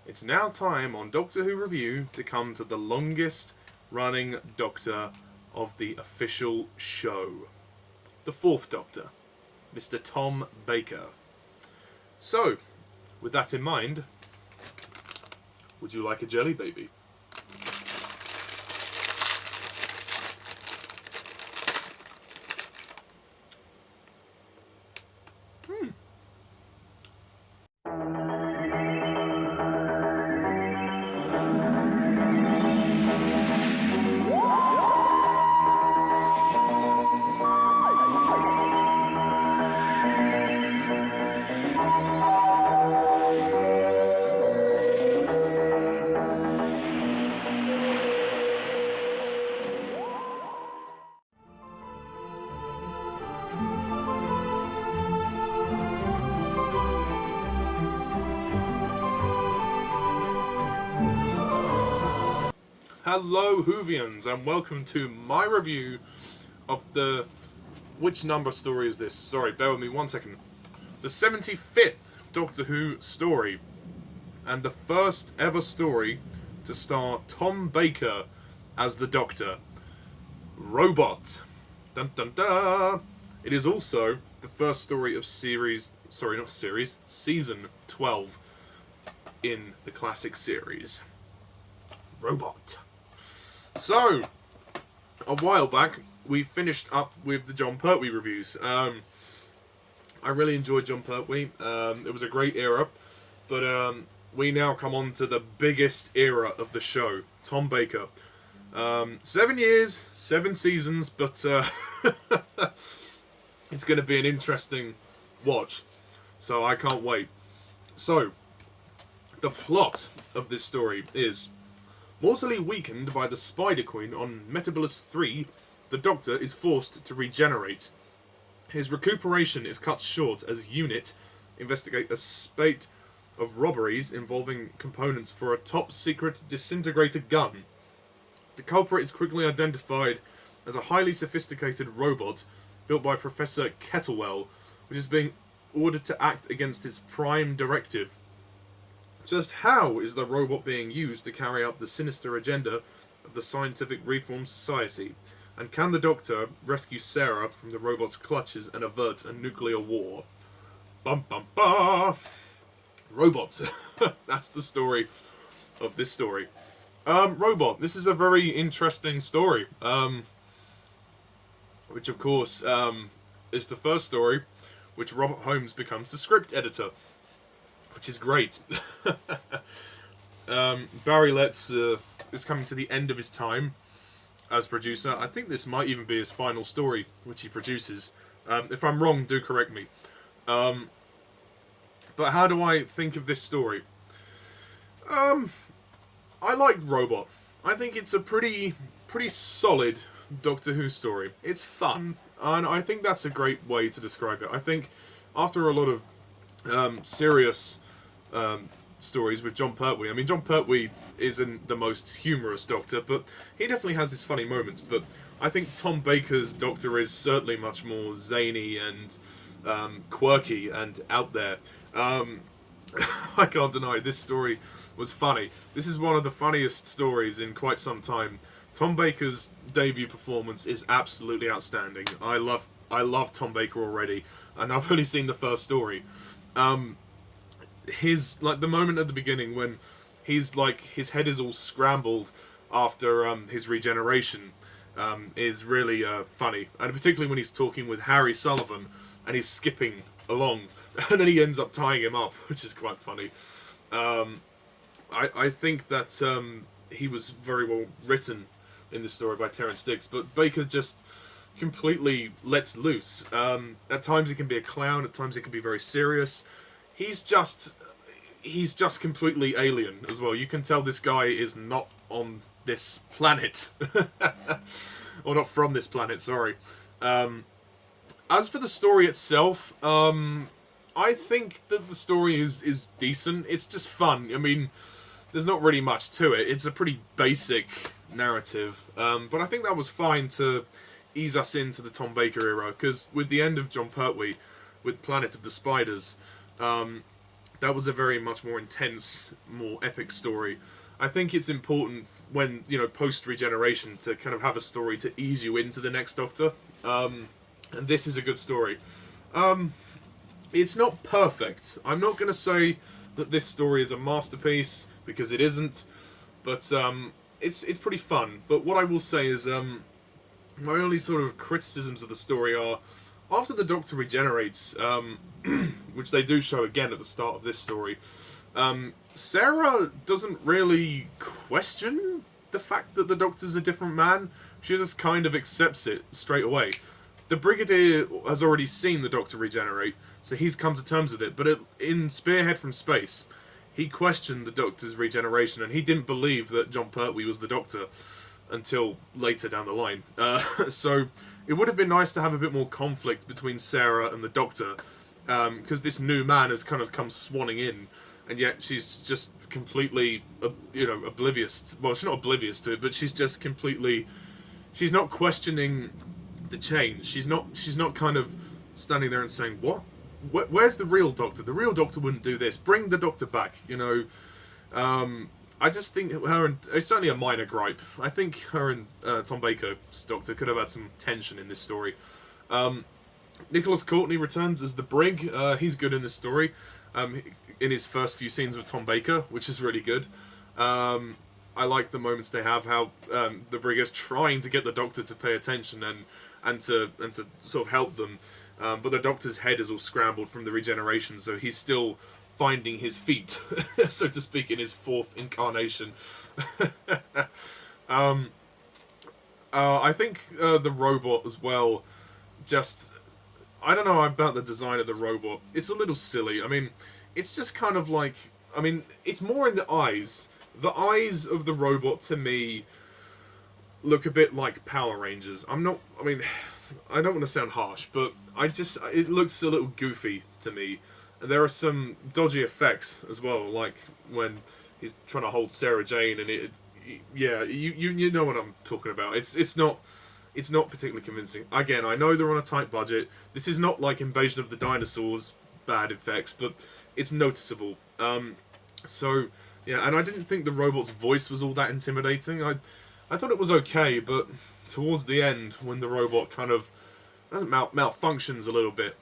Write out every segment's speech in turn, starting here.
it's now time on Doctor Who Review to come to the longest running Doctor of the official show. The fourth Doctor, Mr. Tom Baker. So, with that in mind, would you like a jelly baby? Hello Whovians, and welcome to my review of the... Which number story is this? Sorry, bear with me 1 second. The 75th Doctor Who story, and the first ever story to star Tom Baker as the Doctor. Robot. Dun dun dun! It is also the first story of series... Sorry, not series. Season 12 in the classic series. Robot. So, a while back, we finished up with the Jon Pertwee reviews. I really enjoyed Jon Pertwee. It was a great era, but we now come on to the biggest era of the show, Tom Baker. 7 years, 7 seasons, but it's going to be an interesting watch, so I can't wait. So, the plot of this story is... Mortally weakened by the Spider Queen on Metabolus 3, the Doctor is forced to regenerate. His recuperation is cut short as UNIT investigate a spate of robberies involving components for a top-secret disintegrator gun. The culprit is quickly identified as a highly sophisticated robot built by Professor Kettlewell, which is being ordered to act against its prime directive. Just how is the robot being used to carry out the sinister agenda of the Scientific Reform Society? And can the Doctor rescue Sarah from the robot's clutches and avert a nuclear war? Bum bum ba! Robot. That's the story of this story. Robot. This is a very interesting story. Which of course is the first story which Robert Holmes becomes the script editor. Which is great. Barry Letts is coming to the end of his time as producer. I think this might even be his final story, which he produces. If I'm wrong, do correct me. But how do I think of this story? I like Robot. I think it's a pretty solid Doctor Who story. It's fun, and I think that's a great way to describe it. I think after a lot of serious stories with Jon Pertwee. I mean, Jon Pertwee isn't the most humorous Doctor, but he definitely has his funny moments. But I think Tom Baker's Doctor is certainly much more zany and quirky and out there. I can't deny this story was funny. This is one of the funniest stories in quite some time. Tom Baker's debut performance is absolutely outstanding. I love Tom Baker already, and I've only seen the first story. The moment at the beginning when his head is all scrambled after his regeneration is really funny, and particularly when he's talking with Harry Sullivan and he's skipping along and then he ends up tying him up, which is quite funny. I think that he was very well written in this story by Terrance Dicks, but Baker just completely lets loose. At times he can be a clown, at times he can be very serious. He's just completely alien as well. You can tell this guy is not on this planet. Or not from this planet, sorry. As for the story itself, I think that the story is decent. It's just fun. I mean, there's not really much to it. It's a pretty basic narrative. But I think that was fine to ease us into the Tom Baker era, because with the end of Jon Pertwee, with Planet of the Spiders, that was a very much more intense, more epic story. I think it's important when, post regeneration, to kind of have a story to ease you into the next Doctor. And this is a good story. It's not perfect. I'm not going to say that this story is a masterpiece, because it isn't. But it's pretty fun. But what I will say is, my only sort of criticisms of the story are, after the Doctor regenerates, which they do show again at the start of this story, Sarah doesn't really question the fact that the Doctor's a different man. She just kind of accepts it straight away. The Brigadier has already seen the Doctor regenerate, so he's come to terms with it. But in Spearhead from Space, he questioned the Doctor's regeneration, and he didn't believe that Jon Pertwee was the Doctor until later down the line. So it would have been nice to have a bit more conflict between Sarah and the Doctor, because this new man has kind of come swanning in, and yet she's just completely, oblivious. Well, she's not oblivious to it, but she's just completely. She's not questioning the change. She's not kind of standing there and saying, "What? Where's the real Doctor? The real Doctor wouldn't do this. Bring the Doctor back." I just think her and it's only a minor gripe. I think her and Tom Baker's Doctor could have had some tension in this story. Nicholas Courtney returns as the Brig. He's good in this story. In his first few scenes with Tom Baker, which is really good. I like the moments they have, how the Brig is trying to get the Doctor to pay attention and to sort of help them, but the Doctor's head is all scrambled from the regeneration, so he's still finding his feet, so to speak, in his fourth incarnation. I think the robot as well, just, I don't know about the design of the robot. It's a little silly. I mean, it's just kind of like, it's more in the eyes. The eyes of the robot, to me, look a bit like Power Rangers. I don't want to sound harsh, but it looks a little goofy to me. And there are some dodgy effects as well, like when he's trying to hold Sarah Jane, and you know what I'm talking about. It's not particularly convincing. Again, I know they're on a tight budget. This is not like Invasion of the Dinosaurs bad effects, but it's noticeable. So yeah, and I didn't think the robot's voice was all that intimidating. I thought it was okay, but towards the end, when the robot kind of malfunctions a little bit,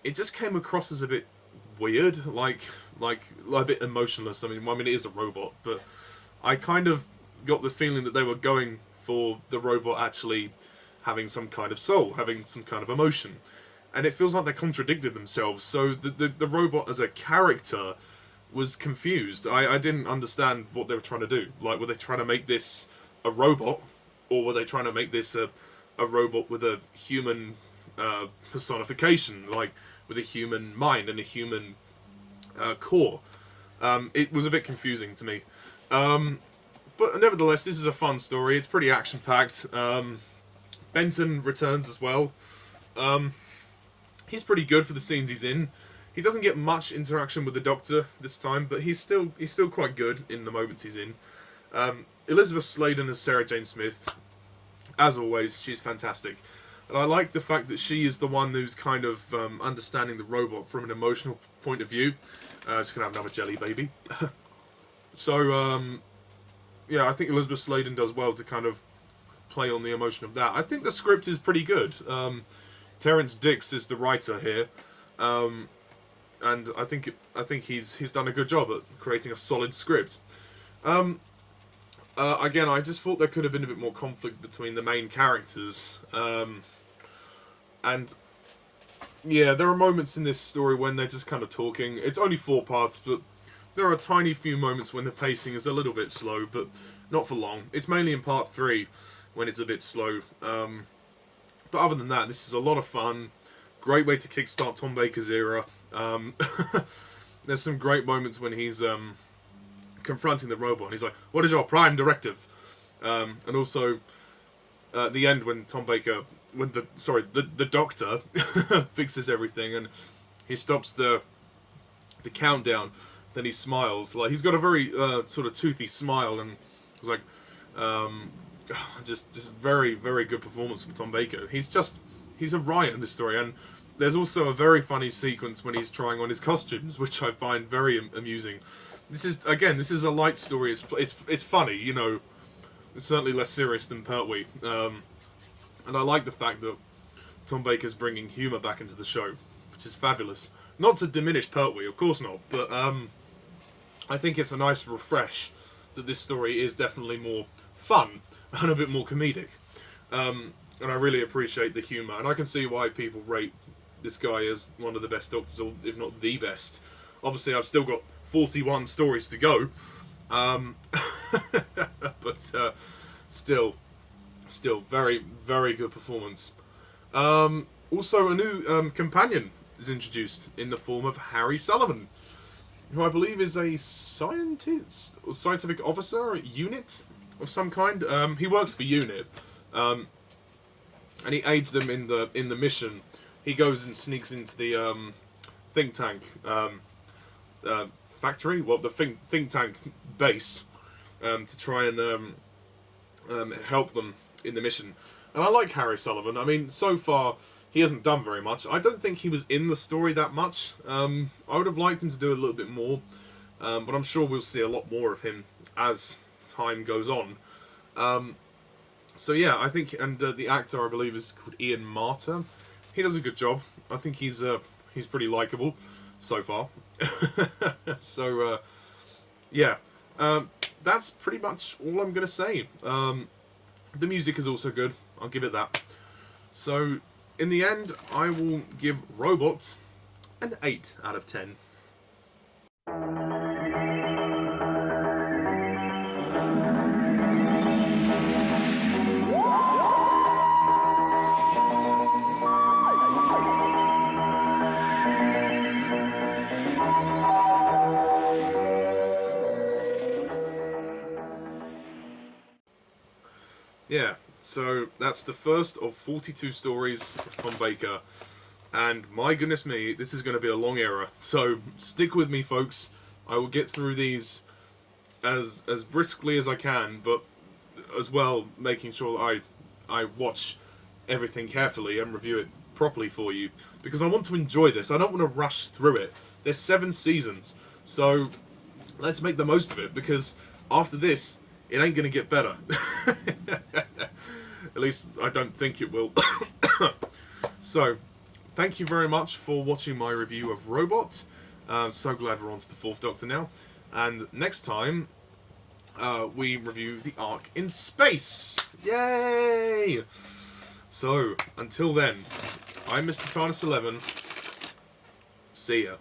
it just came across as a bit weird, like a bit emotionless. It is a robot, but I kind of got the feeling that they were going for the robot actually having some kind of soul, having some kind of emotion, and it feels like they contradicted themselves. So the robot as a character was confused. I didn't understand what they were trying to do. Like, were they trying to make this a robot, or were they trying to make this a robot with a human personification, like with a human mind and a human core? It was a bit confusing to me. But nevertheless, this is a fun story. It's pretty action-packed. Benton returns as well. He's pretty good for the scenes he's in. He doesn't get much interaction with the Doctor this time, but he's still quite good in the moments he's in. Elizabeth Sladen as Sarah Jane Smith. As always, she's fantastic. And I like the fact that she is the one who's kind of understanding the robot from an emotional point of view. Just gonna have another jelly baby. So, yeah, I think Elizabeth Sladen does well to kind of play on the emotion of that. I think the script is pretty good. Terrence Dicks is the writer here. And I think he's done a good job at creating a solid script. Again, I just thought there could have been a bit more conflict between the main characters. And yeah, there are moments in this story when they're just kind of talking. It's only 4 parts, but there are a tiny few moments when the pacing is a little bit slow, but not for long. It's mainly in part 3 when it's a bit slow. But other than that, this is a lot of fun. Great way to kickstart Tom Baker's era. There's some great moments when he's confronting the robot, and he's like, "What is your prime directive?" And also at the end when Tom Baker, the Doctor fixes everything, and he stops the countdown. Then he smiles. Like, he's got a very sort of toothy smile, and it was like just very, very good performance from Tom Baker. He's a riot in this story, and there's also a very funny sequence when he's trying on his costumes, which I find very amusing. This is a light story. It's funny, you know. It's certainly less serious than Pertwee. And I like the fact that Tom Baker's bringing humour back into the show, which is fabulous. Not to diminish Pertwee, of course not, but I think it's a nice refresh that this story is definitely more fun and a bit more comedic. And I really appreciate the humour, and I can see why people rate this guy as one of the best Doctors, or if not the best. Obviously, I've still got 41 stories to go, but still very, very good performance. Also, a new companion is introduced in the form of Harry Sullivan, who I believe is a scientist or scientific officer at UNIT of some kind. He works for UNIT, and he aids them in the mission. He goes and sneaks into the think tank factory, well, the think tank base, to try and help them in the mission. And I like Harry Sullivan. I mean, so far he hasn't done very much. I don't think he was in the story that much. I would have liked him to do a little bit more, but I'm sure we'll see a lot more of him as time goes on. So yeah, I think, and the actor I believe is called Ian Marter. He does a good job. I think he's pretty likable so far. So yeah, that's pretty much all I'm gonna say. The music is also good. I'll give it that. So in the end, I will give Robot an 8 out of 10. Yeah, so that's the first of 42 stories of Tom Baker, and my goodness me, this is going to be a long era, so stick with me, folks. I will get through these as briskly as I can, but as well making sure that I watch everything carefully and review it properly for you, because I want to enjoy this. I don't want to rush through it. There's 7 seasons, so let's make the most of it, because after this, it ain't going to get better. At least, I don't think it will. So, thank you very much for watching my review of Robot. So glad we're on to the 4th Doctor now. And next time, we review the Ark in Space. Yay! So, until then, I'm Mr. TARDIS11. See ya.